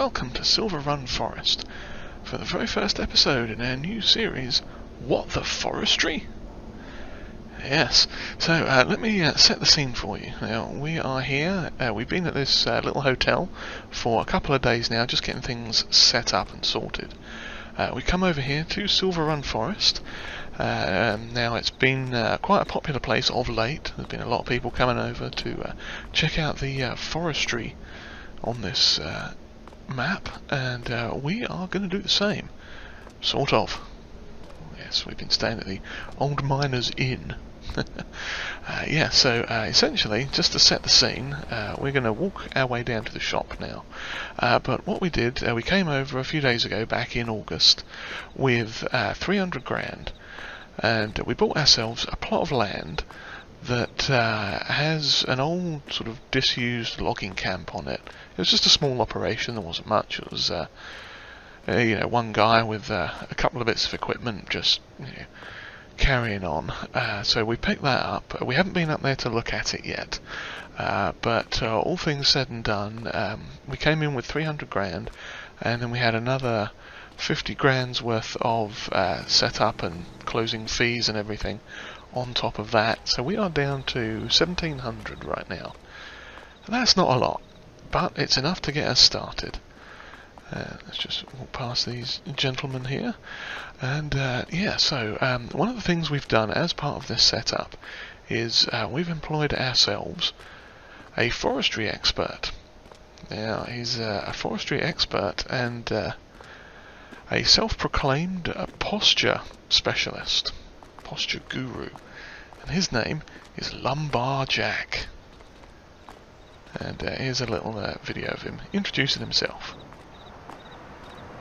welcome to Silverrun Forest for the very first episode in our new series, What the Forestry? Yes, so let me set the scene for you. Now, we are here, we've been at this little hotel for a couple of days now, just getting things set up and sorted. We come over here to Silverrun Forest. Now, it's been quite a popular place of late. There's been a lot of people coming over to check out the forestry on this map, and we are going to do the same, sort of. Yes, we've been staying at the Old Miners Inn. Yeah, so essentially, just to set the scene, we're going to walk our way down to the shop now. But what we did, we came over a few days ago, back in August, with 300 grand, and we bought ourselves a plot of land that has an old sort of disused logging camp on it. It was just a small operation, there wasn't much. It was one guy with a couple of bits of equipment just carrying on. So we picked that up. We haven't been up there to look at it yet, but all things said and done, we came in with 300 grand, and then we had another 50 grand's worth of setup and closing fees and everything on top of that, so we are down to 1700 right now. That's not a lot, but it's enough to get us started. Let's just walk past these gentlemen here, and yeah, so one of the things we've done as part of this setup is we've employed ourselves a forestry expert. Now, he's a forestry expert and a self-proclaimed posture specialist, posture guru, and his name is Lumbar Jack. And here's a little video of him introducing himself.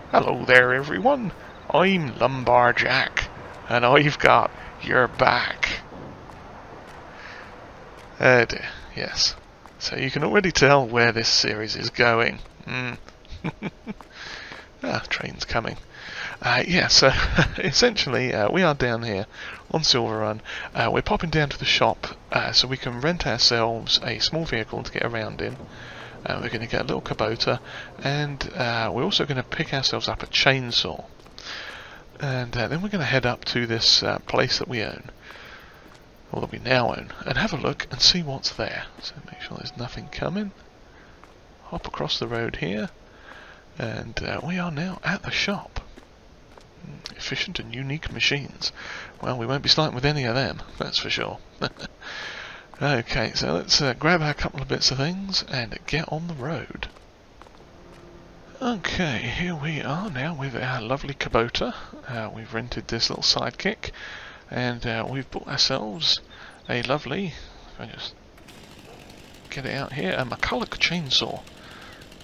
Hello there, everyone. I'm Lumbar Jack, and I've got your back. Dear, yes. So you can already tell where this series is going. Train's coming. Yeah, so essentially we are down here on Silverrun. We're popping down to the shop so we can rent ourselves a small vehicle to get around in. We're going to get a little Kubota, and we're also going to pick ourselves up a chainsaw. And then we're going to head up to this place that we own, or that we now own, and have a look and see what's there. So make sure there's nothing coming. Hop across the road here, and we are now at the shop. Efficient and unique machines. Well, we won't be starting with any of them, that's for sure. Okay, so let's grab a couple of bits of things and get on the road. Okay, here we are now with our lovely Kubota. We've rented this little sidekick, and we've bought ourselves a lovely, if I just get it out here, a McCulloch chainsaw.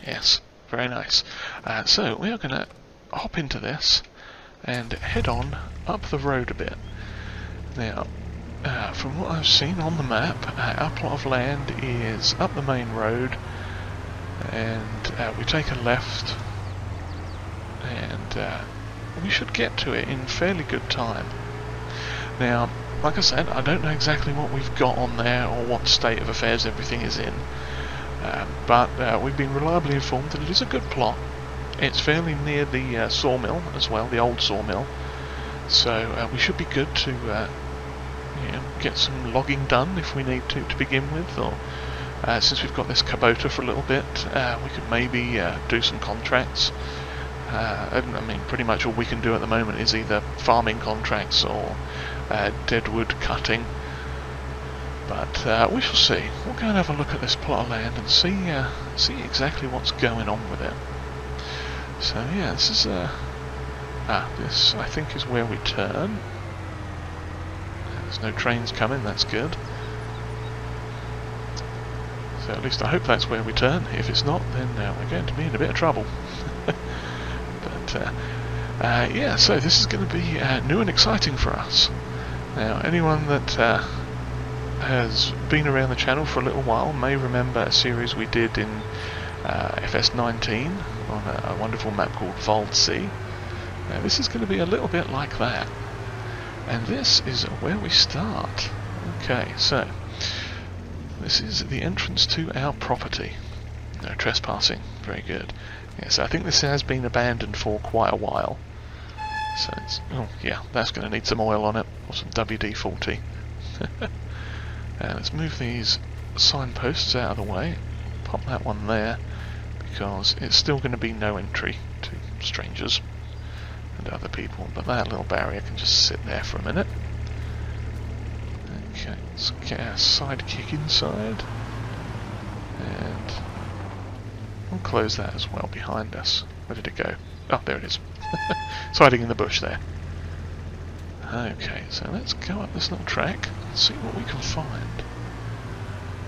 Yes, very nice. So we are going to hop into this and head on up the road a bit. Now, from what I've seen on the map, our plot of land is up the main road, and we take a left, and we should get to it in fairly good time. Now, like I said, I don't know exactly what we've got on there or what state of affairs everything is in, but we've been reliably informed that it is a good plot. It's fairly near the sawmill as well, the old sawmill, so we should be good to get some logging done if we need to begin with, or since we've got this Kubota for a little bit, we could maybe do some contracts. I mean, pretty much all we can do at the moment is either farming contracts or deadwood cutting, but we shall see. We'll go and have a look at this plot of land and see exactly what's going on with it. So yeah, this is this I think is where we turn. There's no trains coming, that's good. So at least I hope that's where we turn. If it's not, then we're going to be in a bit of trouble. But yeah, so this is going to be new and exciting for us. Now, anyone that has been around the channel for a little while may remember a series we did in FS19 on a wonderful map called Forestry. Now, this is going to be a little bit like that. And this is where we start. Okay, so this is the entrance to our property. No trespassing, very good. Yeah, so I think this has been abandoned for quite a while. So it's, oh yeah, that's going to need some oil on it, or some WD-40. Let's move these signposts out of the way. Pop that one there, because it's still going to be no entry to strangers and other people, but that little barrier can just sit there for a minute. Okay, let's get our sidekick inside, and we'll close that as well behind us. Where did it go? Oh, there it is. It's hiding in the bush there. Okay, so let's go up this little track and see what we can find.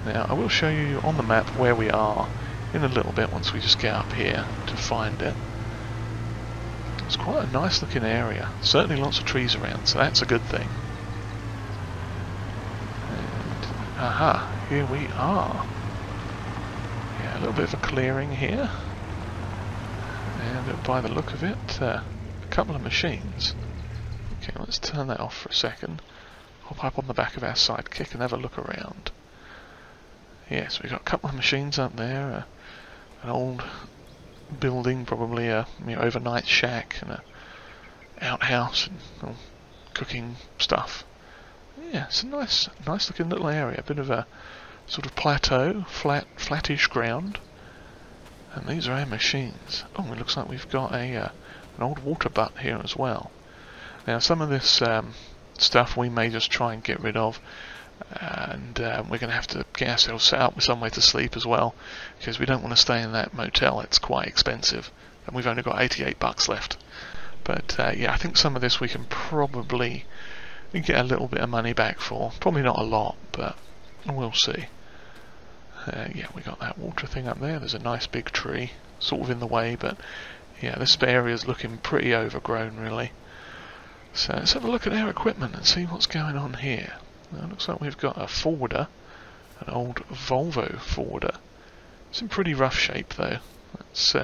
Now, I will show you on the map where we are in a little bit once we just get up here to find it. It's quite a nice looking area. Certainly lots of trees around, so that's a good thing. And, aha, here we are. Yeah, a little bit of a clearing here. And by the look of it, a couple of machines. Okay, let's turn that off for a second. Hop up on the back of our sidekick and have a look around. Yes, we've got a couple of machines up there, an old building, probably a overnight shack, and a outhouse and cooking stuff. Yeah, it's a nice looking little area. A bit of a sort of plateau, flattish ground. And these are our machines. Oh, it looks like we've got an old water butt here as well. Now, some of this stuff we may just try and get rid of, and we're going to have to get ourselves set up with somewhere to sleep as well, because we don't want to stay in that motel. It's quite expensive, and we've only got $88 left. But yeah, I think some of this we can probably get a little bit of money back for. Probably not a lot, but we'll see. Yeah, we got that water thing up there. There's a nice big tree, sort of in the way, but yeah, this area's looking pretty overgrown, really. So let's have a look at our equipment and see what's going on here. Now, it looks like we've got a forwarder, an old Volvo forwarder. It's in pretty rough shape, though. It's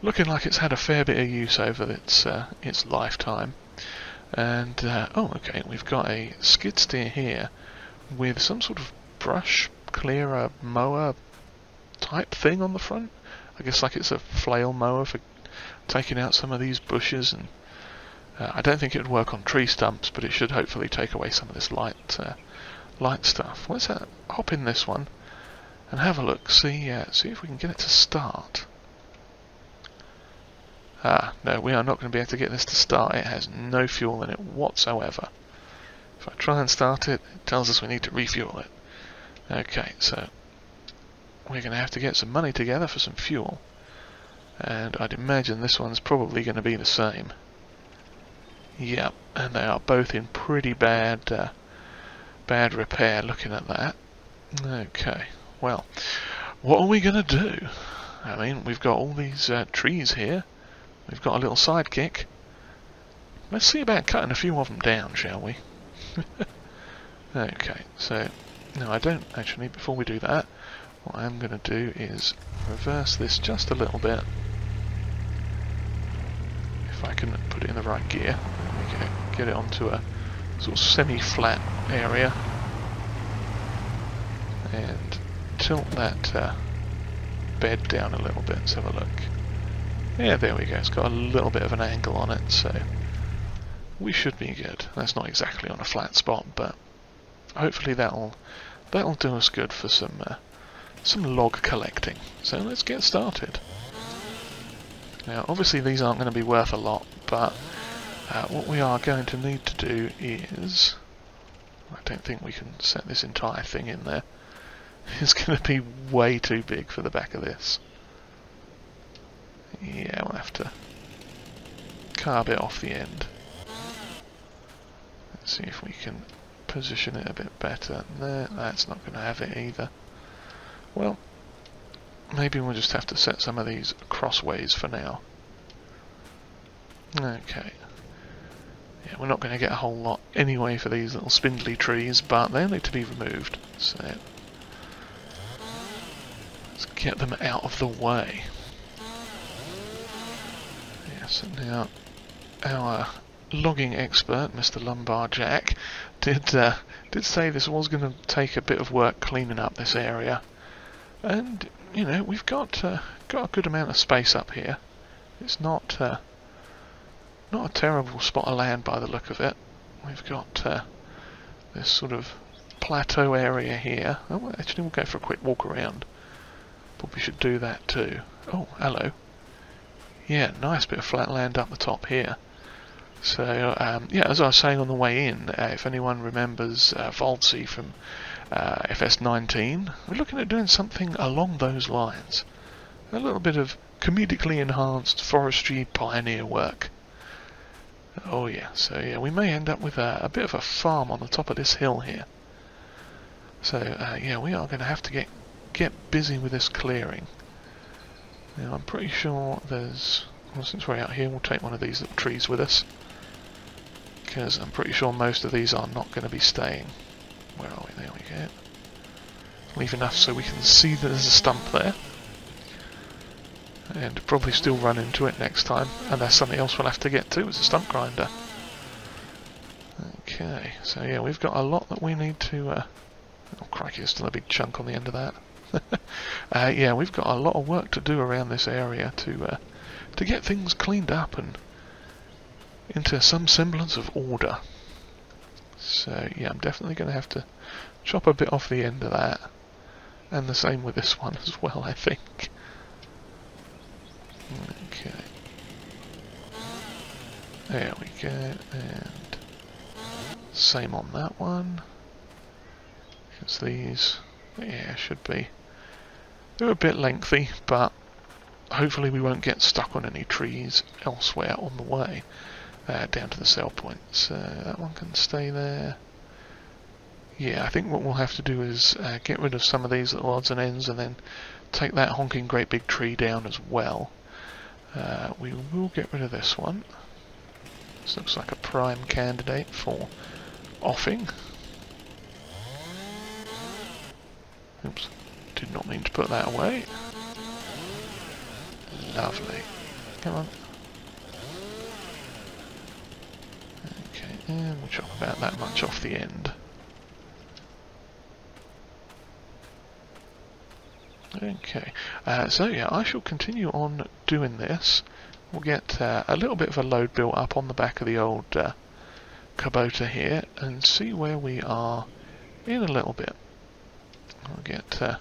looking like it's had a fair bit of use over its lifetime. And oh, okay, we've got a skid steer here with some sort of brush clearer mower type thing on the front. I guess like it's a flail mower for taking out some of these bushes, and I don't think it would work on tree stumps, but it should hopefully take away some of this light stuff. Let's hop in this one and have a look, see if we can get it to start. No, we are not going to be able to get this to start. It has no fuel in it whatsoever. If I try and start it, it tells us we need to refuel it. Okay, so we're going to have to get some money together for some fuel, and I'd imagine this one's probably going to be the same. Yep, and they are both in pretty bad repair, looking at that. Okay, well, what are we going to do? I mean, we've got all these trees here. We've got a little sidekick. Let's see about cutting a few of them down, shall we? Okay, so no, I don't actually. Before we do that, what I'm going to do is reverse this just a little bit. If I can put it in the right gear. Okay, get it onto a sort of semi-flat area. And tilt that bed down a little bit. Let's have a look. Yeah, there we go. It's got a little bit of an angle on it, so we should be good. That's not exactly on a flat spot, but hopefully that'll do us good for some log collecting. So let's get started. Now, obviously these aren't going to be worth a lot, but what we are going to need to do is, I don't think we can set this entire thing in there. It's going to be way too big for the back of this. Yeah, we'll have to carve it off the end. Let's see if we can position it a bit better. There, that's not going to have it either. Well, maybe we'll just have to set some of these crossways for now. Okay. Yeah, we're not going to get a whole lot anyway for these little spindly trees, but they need to be removed. So let's get them out of the way. So now our logging expert, Mr. Lumberjack, did say this was going to take a bit of work cleaning up this area. And you know, we've got a good amount of space up here. It's not a terrible spot of land by the look of it. We've got this sort of plateau area here. Oh, actually, we'll go for a quick walk around. Probably should do that too. Oh, hello. Yeah, nice bit of flat land up the top here. So, yeah, as I was saying on the way in, if anyone remembers Voldsy from FS19, we're looking at doing something along those lines. A little bit of comedically enhanced forestry pioneer work. Oh yeah, so yeah, we may end up with a bit of a farm on the top of this hill here. So, yeah, we are going to have to get busy with this clearing. Now, I'm pretty sure there's... Well, since we're out here, we'll take one of these little trees with us. Because I'm pretty sure most of these are not going to be staying. Where are we? There we go. Leave enough so we can see that there's a stump there. And probably still run into it next time. And that's something else we'll have to get to, is a stump grinder. Okay, so yeah, we've got a lot that we need to... oh crikey, there's still a big chunk on the end of that. Yeah, we've got a lot of work to do around this area to get things cleaned up and into some semblance of order. So yeah, I'm definitely going to have to chop a bit off the end of that, and the same with this one as well, I think. Okay, there we go, and same on that one. Because these, yeah, should be. They're a bit lengthy, but hopefully we won't get stuck on any trees elsewhere on the way down to the sell point. So that one can stay there. Yeah, I think what we'll have to do is get rid of some of these little odds and ends and then take that honking great big tree down as well. We will get rid of this one. This looks like a prime candidate for offing. Oops. Did not mean to put that away. Lovely. Come on. Okay, and we'll chop about that much off the end. Okay, so yeah, I shall continue on doing this. We'll get a little bit of a load built up on the back of the old Kubota here and see where we are in a little bit. I'll get a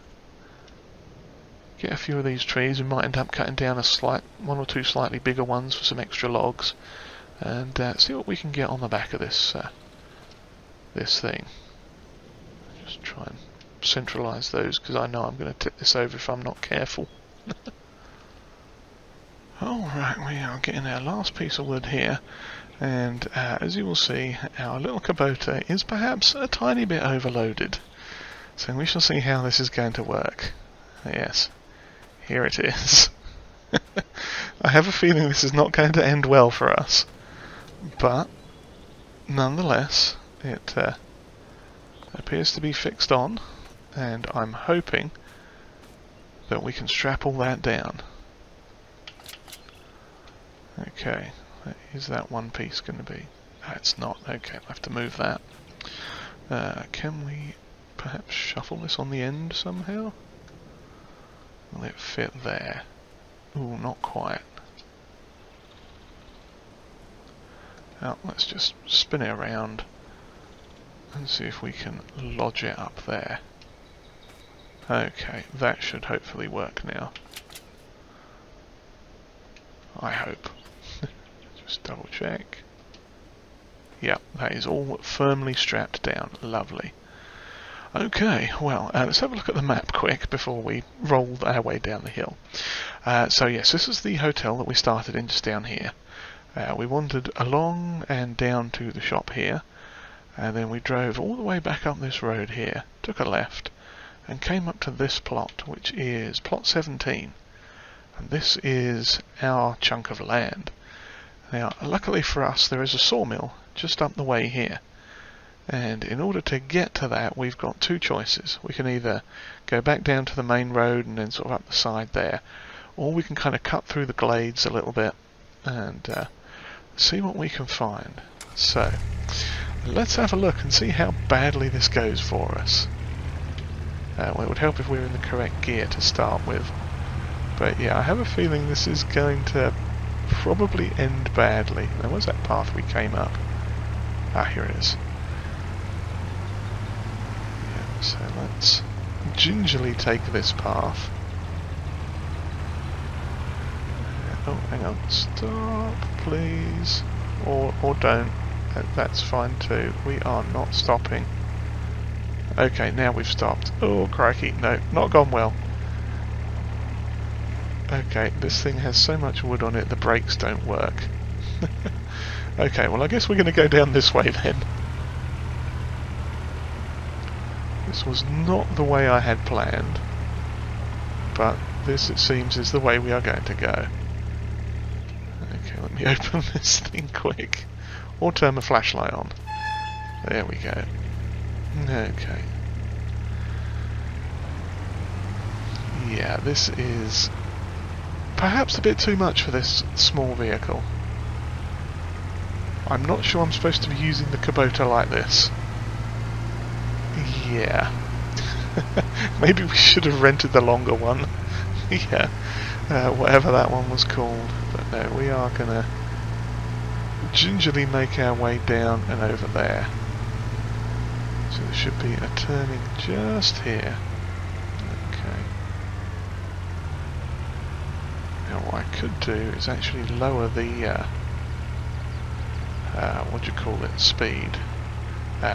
few of these trees. We might end up cutting down one or two slightly bigger ones for some extra logs, and see what we can get on the back of this this thing. Just try and centralise those, because I know I'm going to tip this over if I'm not careful. Alright, we are getting our last piece of wood here, and as you will see, our little Kubota is perhaps a tiny bit overloaded. So we shall see how this is going to work. Yes, here it is. I have a feeling this is not going to end well for us, but nonetheless, it appears to be fixed on, and I'm hoping that we can strap all that down. Okay, is that one piece going to be? It's not. Okay, I'll have to move that. Can we perhaps shuffle this on the end somehow? Will it fit there? Ooh, not quite. Now, let's just spin it around and see if we can lodge it up there. Okay, that should hopefully work now. I hope. Just double check. Yep, that is all firmly strapped down. Lovely. Okay, well, let's have a look at the map quick before we roll our way down the hill. So yes, this is the hotel that we started in just down here. We wandered along and down to the shop here, and then we drove all the way back up this road here, took a left, and came up to this plot, which is plot 17. And this is our chunk of land. Now, luckily for us, there is a sawmill just up the way here. And in order to get to that, we've got two choices. We can either go back down to the main road and then sort of up the side there, or we can kind of cut through the glades a little bit and see what we can find. So, let's have a look and see how badly this goes for us. Well, it would help if we were in the correct gear to start with. But yeah, I have a feeling this is going to probably end badly. Now, where's that path we came up? Ah, here it is. Yeah, so let's gingerly take this path. Oh, hang on. Stop, please. Or don't. That's fine too. We are not stopping. Okay, now we've stopped. Oh, crikey. No, not gone well. Okay, this thing has so much wood on it, the brakes don't work. Okay, well, I guess we're going to go down this way then. This was not the way I had planned, but this, it seems, is the way we are going to go. Okay, let me open this thing quick. Or turn the flashlight on. There we go. Okay. Yeah, this is perhaps a bit too much for this small vehicle. I'm not sure I'm supposed to be using the Kubota like this. Yeah. Maybe we should have rented the longer one. Yeah. Whatever that one was called. But no, we are going to gingerly make our way down and over there. So there should be a turning just here. Okay. Now what I could do is actually lower the what do you call it, speed,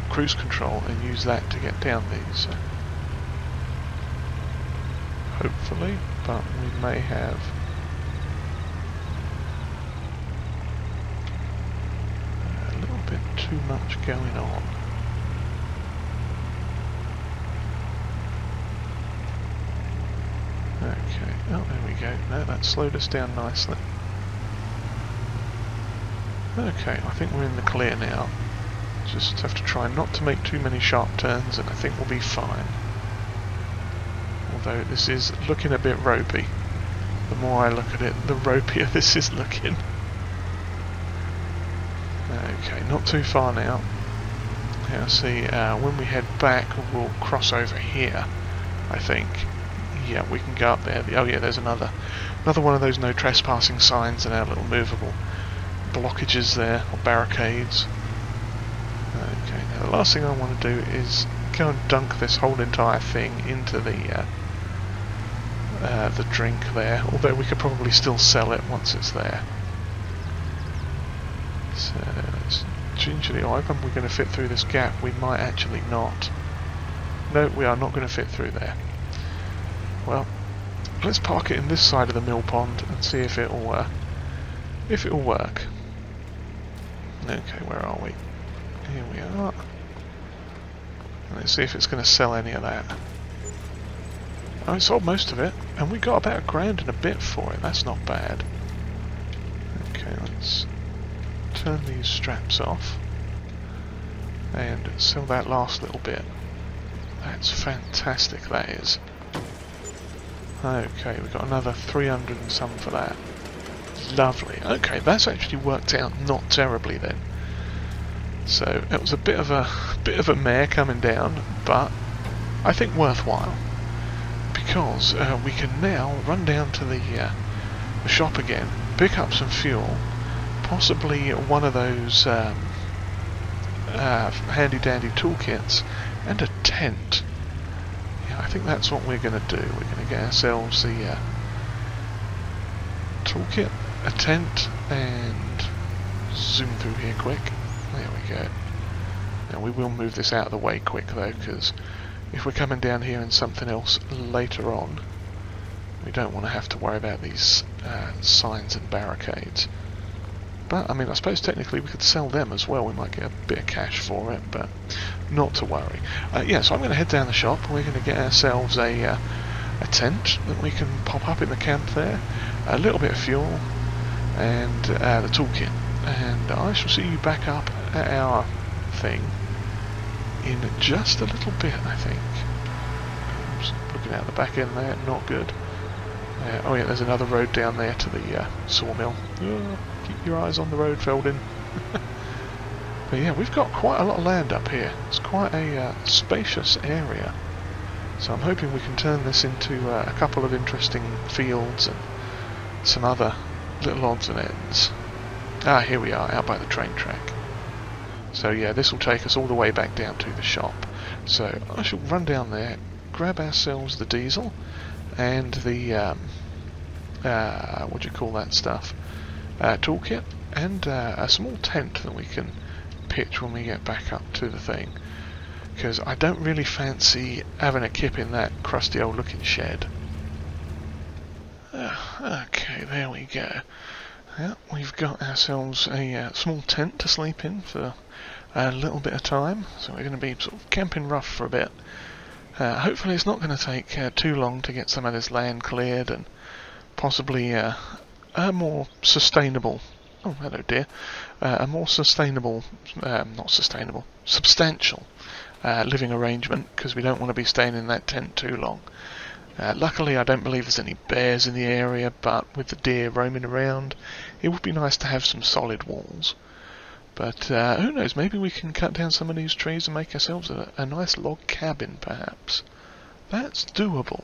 cruise control, and use that to get down these. Hopefully, but we may have a little bit too much going on. Okay, oh there we go. No, that slowed us down nicely. Okay, I think we're in the clear now. Just have to try not to make too many sharp turns and I think we'll be fine. Although this is looking a bit ropey. The more I look at it, the ropier this is looking. Okay, not too far now. Now see, when we head back we'll cross over here, I think. Yeah, we can go up there. Oh yeah, there's another one of those no trespassing signs and our little movable blockages there, or barricades. Okay, now the last thing I want to do is go and dunk this whole entire thing into the drink there, although we could probably still sell it once it's there. So let's gingerly, oh, I hope we're going to fit through this gap. We might actually not. No, we are not going to fit through there. Well, let's park it in this side of the mill pond and see if it'll work. Okay, where are we? Here we are. Let's see if it's going to sell any of that. Oh, it sold most of it, and we got about £1 and a bit for it. That's not bad. Okay, let's turn these straps off and sell that last little bit. That's fantastic, that is. Okay, we've got another 300 and some for that. Lovely. Okay, that's actually worked out not terribly then. So it was a bit of a mare coming down, but I think worthwhile because we can now run down to the shop again, pick up some fuel, possibly one of those handy dandy toolkits, and a tent. Yeah, I think that's what we're going to do. We're going to get ourselves the toolkit, a tent, and zoom through here quick. There we go. Now we will move this out of the way quick though, because if we're coming down here in something else later on, we don't want to have to worry about these signs and barricades. But I mean, I suppose technically we could sell them as well. We might get a bit of cash for it, but not to worry. Yeah, so I'm going to head down the shop. We're going to get ourselves a tent that we can pop up in the camp there, a little bit of fuel, and the toolkit. And I shall see you back up at our thing in just a little bit, I think. Just looking out the back end there, not good. Oh yeah, there's another road down there to the sawmill. Keep your eyes on the road, Feldin. But yeah, we've got quite a lot of land up here. It's quite a spacious area. So I'm hoping we can turn this into a couple of interesting fields and some other little odds and ends. Ah, here we are, out by the train track. So yeah, this will take us all the way back down to the shop. So I shall run down there, grab ourselves the diesel and the what do you call that stuff? Toolkit, and a small tent that we can pitch when we get back up to the thing. Because I don't really fancy having a kip in that crusty old looking shed. Okay, there we go. Yeah, we've got ourselves a small tent to sleep in for a little bit of time, so we're going to be sort of camping rough for a bit. Hopefully it's not going to take too long to get some of this land cleared and possibly a more sustainable, oh hello dear, a more sustainable, not sustainable, substantial living arrangement, because we don't want to be staying in that tent too long. Luckily I don't believe there's any bears in the area, but with the deer roaming around it would be nice to have some solid walls. But who knows, maybe we can cut down some of these trees and make ourselves a nice log cabin perhaps. That's doable.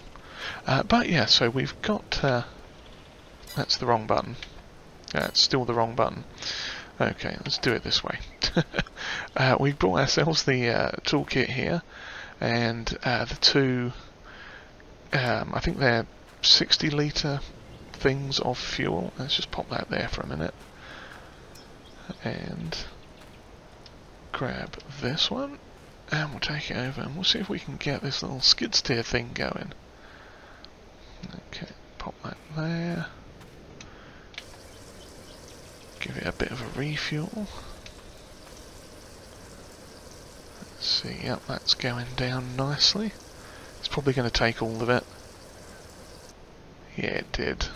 But yeah, so we've got... that's the wrong button. It's still the wrong button. Okay, let's do it this way. We brought ourselves the toolkit here, and the two, I think they're 60 litre things of fuel. Let's just pop that there for a minute. And grab this one, and we'll take it over and we'll see if we can get this little skid steer thing going. Okay, pop that there. Give it a bit of a refuel. Let's see, yep, that's going down nicely. It's probably going to take all of it. Yeah, it did.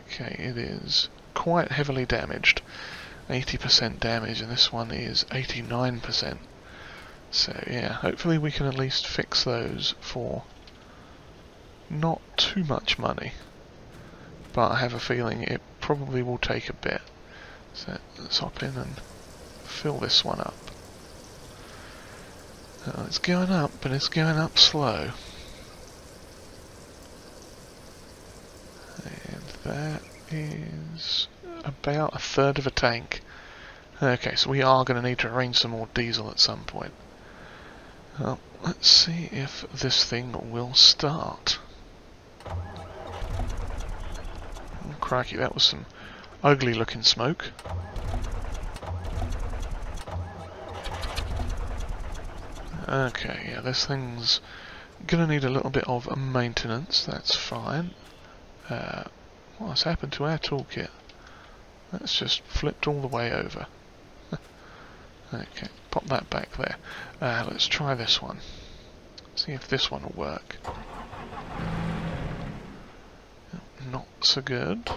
Okay, it is quite heavily damaged. 80% damage, and this one is 89%. So yeah, hopefully we can at least fix those for not too much money. But I have a feeling it probably will take a bit. So let's hop in and fill this one up. It's going up, but it's going up slow. And that is about a third of a tank. Okay, so we are going to need to arrange some more diesel at some point. Well, let's see if this thing will start. Oh, crikey, that was some ugly looking smoke. Okay, yeah, this thing's gonna need a little bit of maintenance, that's fine. What's happened to our toolkit? That's just flipped all the way over. Okay, pop that back there. Let's try this one. See if this one will work. Not so good.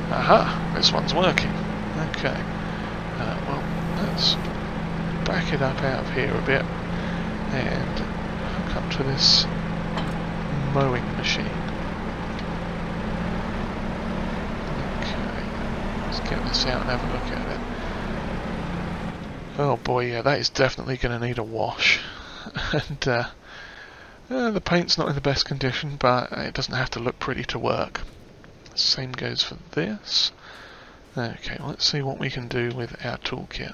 Aha! This one's working. Okay. Well, let's back it up out of here a bit and hook up to this mowing machine. Okay. Let's get this out and have a look at it. Oh boy, yeah, that is definitely going to need a wash. And the paint's not in the best condition, but it doesn't have to look pretty to work. Same goes for this. Okay, let's see what we can do with our toolkit.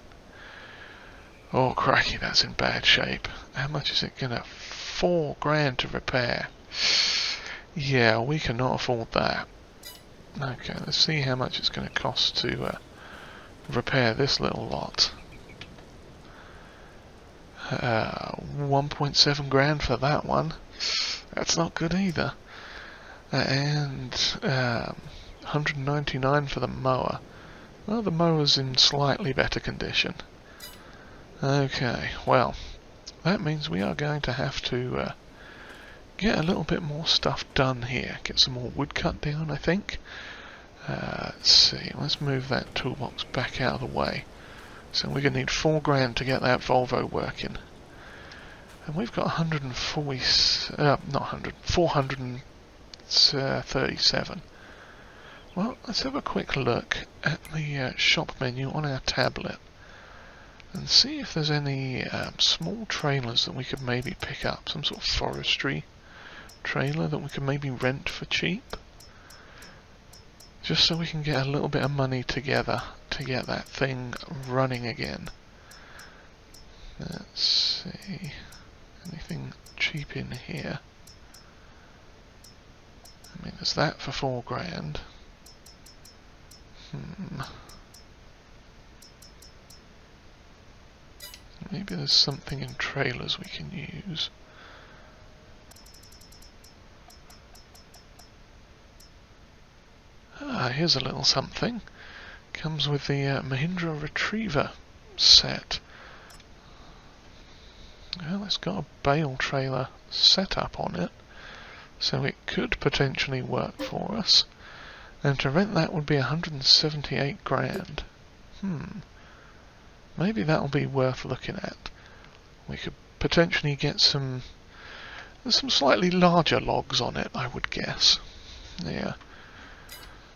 Oh crikey, that's in bad shape. How much is it gonna? $4 grand to repair. Yeah, we cannot afford that. Okay, let's see how much it's gonna cost to repair this little lot. 1.7 grand for that one. That's not good either. And 199 for the mower. Well, the mower's in slightly better condition. Okay, well, that means we are going to have to get a little bit more stuff done here. Get some more wood cut down, I think. Let's see, let's move that toolbox back out of the way. So we're going to need $4 grand to get that Volvo working. And we've got 437. Well, let's have a quick look at the shop menu on our tablet. and see if there's any small trailers that we could maybe pick up. Some sort of forestry trailer that we could maybe rent for cheap. Just so we can get a little bit of money together to get that thing running again. Let's see. Anything cheap in here? I mean, there's that for £4 grand. Maybe there's something in trailers we can use. Ah, here's a little something. Comes with the Mahindra Retriever set. Well, it's got a bale trailer set up on it, so it could potentially work for us. And to rent that would be 178 grand. Maybe that'll be worth looking at. We could potentially get some slightly larger logs on it, I would guess. Yeah.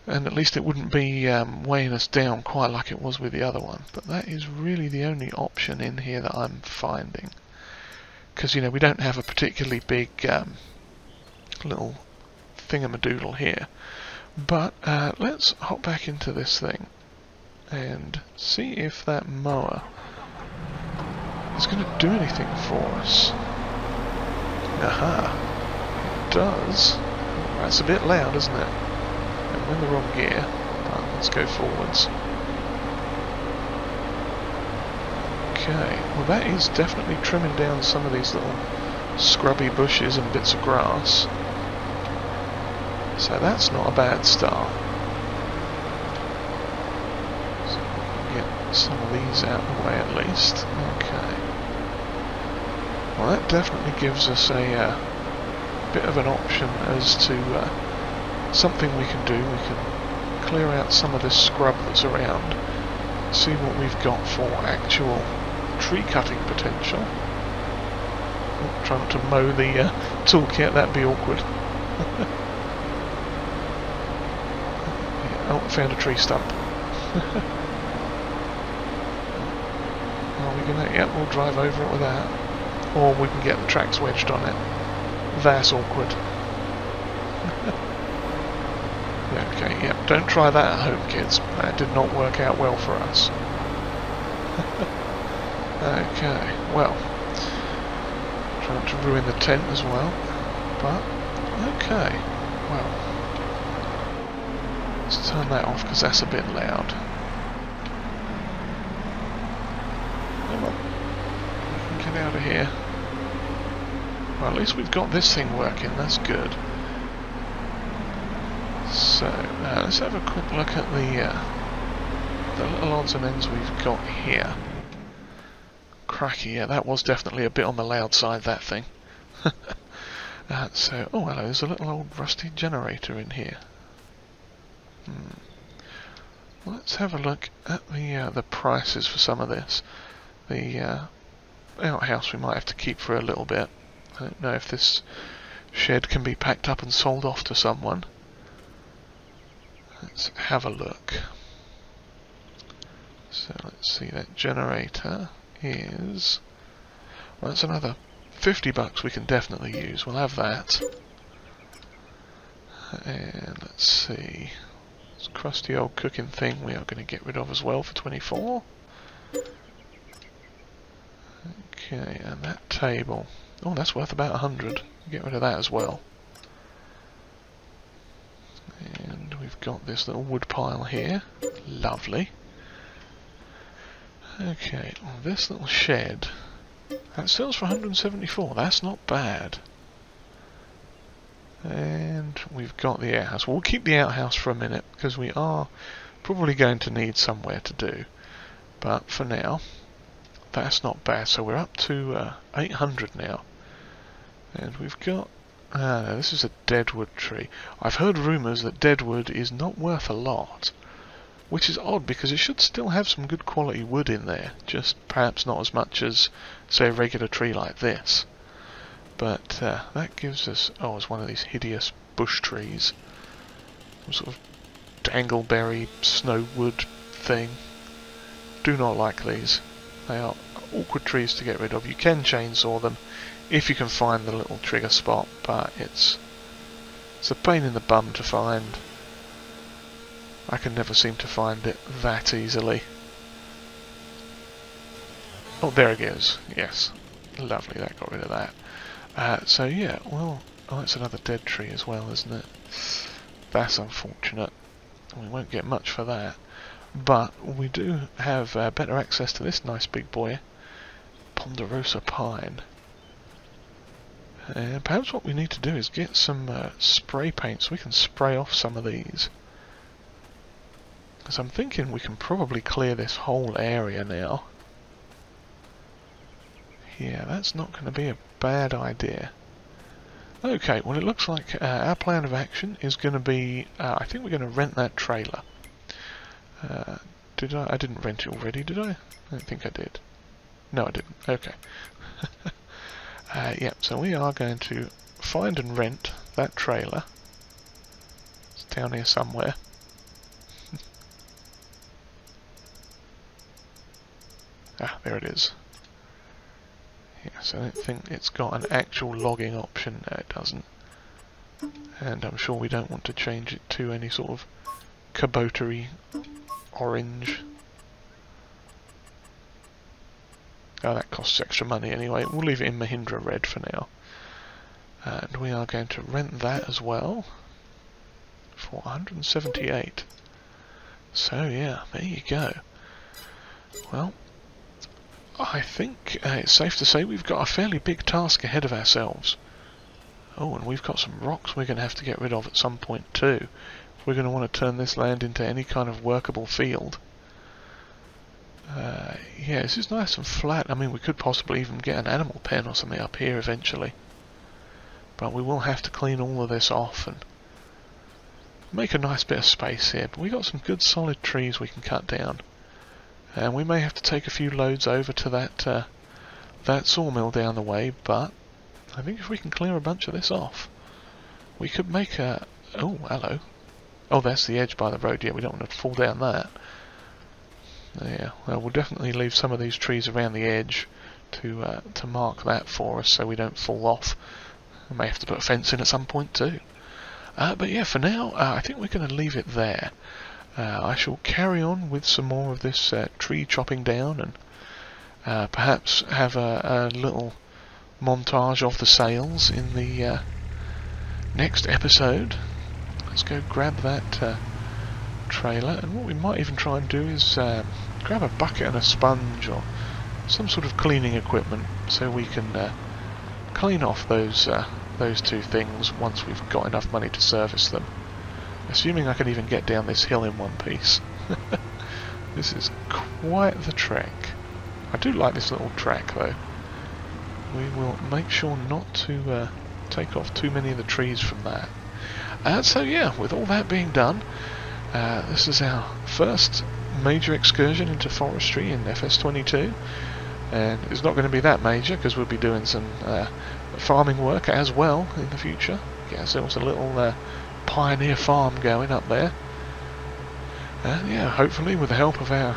And at least it wouldn't be weighing us down quite like it was with the other one. But that is really the only option in here that I'm finding. Because, you know, we don't have a particularly big little thingamadoodle here. But let's hop back into this thing and see if that mower is going to do anything for us. Aha! It does. That's a bit loud, isn't it? I'm in the wrong gear. But let's go forwards. Okay, well that is definitely trimming down some of these little scrubby bushes and bits of grass. So that's not a bad start. So we can get some of these out of the way at least. Okay. Well, that definitely gives us a bit of an option as to something we can do. We can clear out some of this scrub that's around, see what we've got for actual tree cutting potential. Oh, try not to mow the toolkit, that'd be awkward. Oh, I found a tree stump. Are we gonna? Yep, we'll drive over it with that. Or we can get the tracks wedged on it. That's awkward. Okay, yep, don't try that at home, kids. That did not work out well for us. Okay, well. Trying to ruin the tent as well. But, okay, well. Let's turn that off because that's a bit loud. Come on. We can get out of here. Well, at least we've got this thing working, that's good. So, now let's have a quick look at the little odds and ends we've got here. Cracky, yeah, that was definitely a bit on the loud side, that thing. So, oh hello, there's a little old rusty generator in here. Let's have a look at the prices for some of this. The outhouse we might have to keep for a little bit. I don't know if this shed can be packed up and sold off to someone. Let's have a look. So let's see, that generator is... well, that's another $50 we can definitely use. We'll have that. And let's see... this crusty old cooking thing we are going to get rid of as well for 24. Okay, and that table. Oh, that's worth about 100. Get rid of that as well. And we've got this little wood pile here. Lovely. Okay, well, this little shed. That sells for 174. That's not bad. And we've got the outhouse. We'll keep the outhouse for a minute because we are probably going to need somewhere to do. But for now, that's not bad. So we're up to 800 now. And we've got... no, this is a deadwood tree. I've heard rumours that deadwood is not worth a lot. Which is odd because it should still have some good quality wood in there. Just perhaps not as much as, say, a regular tree like this. But that gives us... oh, it's one of these hideous bush trees. Some sort of dangleberry snowwood thing. Do not like these. They are awkward trees to get rid of. You can chainsaw them if you can find the little trigger spot, but it's a pain in the bum to find. I can never seem to find it that easily. Oh, there it goes. Yes. Lovely, that got rid of that. So yeah, well, oh, that's another dead tree as well, isn't it? That's unfortunate. We won't get much for that. But we do have better access to this nice big boy, Ponderosa Pine. And perhaps what we need to do is get some spray paint so we can spray off some of these. Because I'm thinking we can probably clear this whole area now. Yeah, that's not going to be a bad idea. Okay, well it looks like our plan of action is going to be, I think we're going to rent that trailer. Did I? I didn't rent it already, did I? I don't think I did. No, I didn't. Okay. Yeah, so we are going to find and rent that trailer. It's down here somewhere. Ah, there it is. Yes, I don't think it's got an actual logging option. No, it doesn't. And I'm sure we don't want to change it to any sort of Kubota-y orange. Oh, that costs extra money anyway. We'll leave it in Mahindra red for now. And we are going to rent that as well for 178. So yeah, there you go. Well, I think it's safe to say we've got a fairly big task ahead of ourselves. Oh, and we've got some rocks we're going to have to get rid of at some point too. We're going to want to turn this land into any kind of workable field. Yeah, this is nice and flat. I mean, we could possibly even get an animal pen or something up here eventually. But we will have to clean all of this off and make a nice bit of space here. But we've got some good solid trees we can cut down. And we may have to take a few loads over to that sawmill down the way, but I think if we can clear a bunch of this off, we could make a... Oh, hello. Oh, that's the edge by the road. Yeah, we don't want to fall down that. Yeah, well, we'll definitely leave some of these trees around the edge to mark that for us so we don't fall off. We may have to put a fence in at some point too. But yeah, for now, I think we're going to leave it there. I shall carry on with some more of this tree chopping down and perhaps have a little montage of the sales in the next episode. Let's go grab that trailer, and what we might even try and do is grab a bucket and a sponge or some sort of cleaning equipment so we can clean off those two things once we've got enough money to service them. Assuming I can even get down this hill in one piece. This is quite the trek. I do like this little track though. We will make sure not to take off too many of the trees from that. So yeah, with all that being done, this is our first major excursion into forestry in FS22, and it's not going to be that major because we'll be doing some farming work as well in the future. Get ourselves a little pioneer farm going up there, and yeah, hopefully with the help of our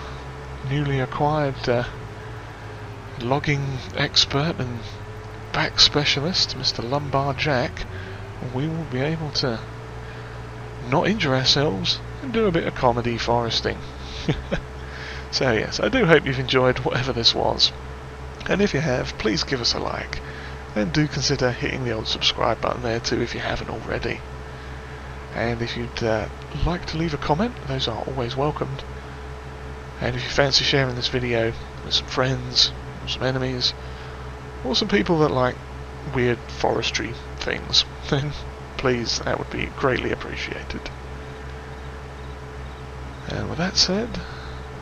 newly acquired logging expert and back specialist, Mr. Lumbar Jack, we will be able to not injure ourselves and do a bit of comedy foresting. So yes, I do hope you've enjoyed whatever this was, and if you have, please give us a like, and do consider hitting the old subscribe button there too if you haven't already. And if you'd like to leave a comment, those are always welcomed. And if you fancy sharing this video with some friends, or some enemies, or some people that like weird forestry things, then please, that would be greatly appreciated. And with that said,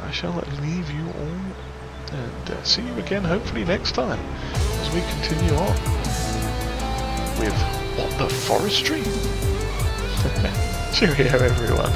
I shall leave you all, and see you again hopefully next time, as we continue on with What the Forestry? Cheerio everyone.